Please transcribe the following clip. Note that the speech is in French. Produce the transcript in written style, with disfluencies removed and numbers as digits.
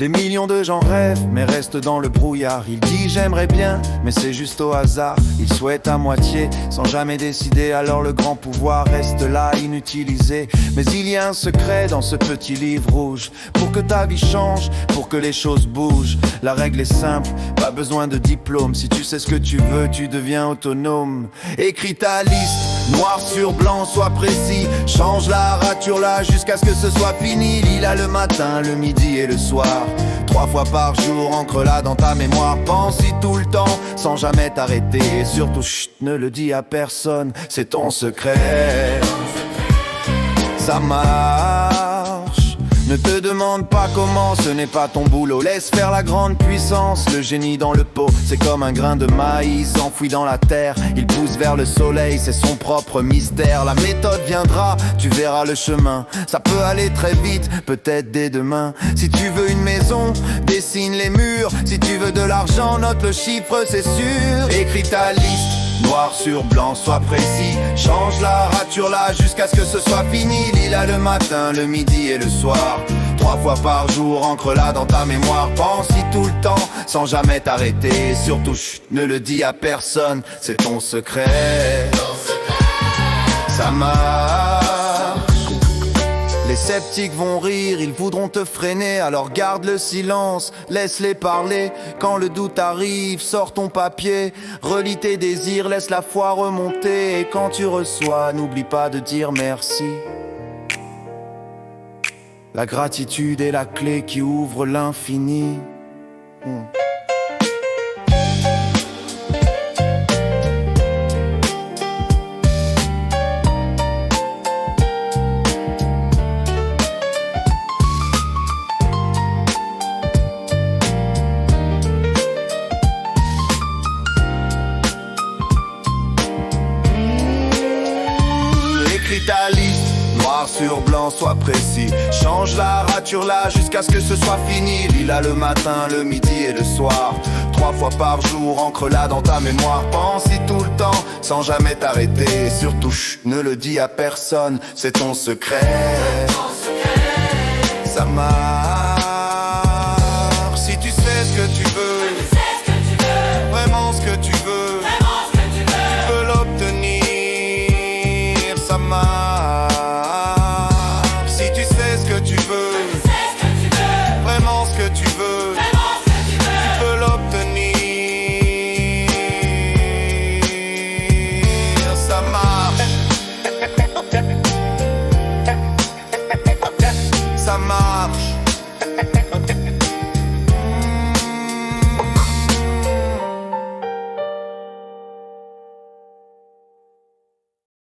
Des millions de gens rêvent, mais restent dans le brouillard. Il dit j'aimerais bien, mais c'est juste au hasard. Il souhaite à moitié, sans jamais décider. Alors le grand pouvoir reste là, inutilisé. Mais il y a un secret dans ce petit livre rouge. Pour que ta vie change, pour que les choses bougent. La règle est simple, pas besoin de diplôme. Si tu sais ce que tu veux, tu deviens autonome. Écris ta liste, noir sur blanc, sois précis. Change-la, rature-la, jusqu'à ce que ce soit fini. Lis-la le matin, le midi et le soir. 3 fois par jour, ancre-la dans ta mémoire. Pense-y tout le temps, sans jamais t'arrêter. Et surtout, chut, ne le dis à personne, c'est ton secret. Ça marche. Ne te demande pas comment, ce n'est pas ton boulot. Laisse faire la grande puissance, le génie dans le pot. C'est comme un grain de maïs enfoui dans la terre. Il pousse vers le soleil, c'est son propre mystère. La méthode viendra, tu verras le chemin. Ça peut aller très vite, peut-être dès demain. Si tu veux une maison, dessine les murs. Si tu veux de l'argent, note le chiffre, c'est sûr. Écris ta liste, noir sur blanc, sois précis. Change-la, rature-la, jusqu'à ce que ce soit fini. Lis-la le matin, le midi et le soir. 3 fois par jour, ancre-la dans ta mémoire. Pense-y tout le temps, sans jamais t'arrêter. Et surtout, chut, ne le dis à personne, c'est ton secret. Ça marche. Les sceptiques vont rire, ils voudront te freiner. Alors garde le silence, laisse-les parler. Quand le doute arrive, sors ton papier. Relis tes désirs, laisse la foi remonter. Et quand tu reçois, n'oublie pas de dire merci. La gratitude est la clé qui ouvre l'infini. Écris ta liste, noir sur blanc, sois précis. Change-la, rature-la, jusqu'à ce que ce soit fini. Lis-la le matin, le midi et le soir. 3 fois par jour, ancre-la dans ta mémoire. Pense-y tout le temps, sans jamais t'arrêter. Et surtout, chut, ne le dis à personne, c'est ton secret. Ça marche.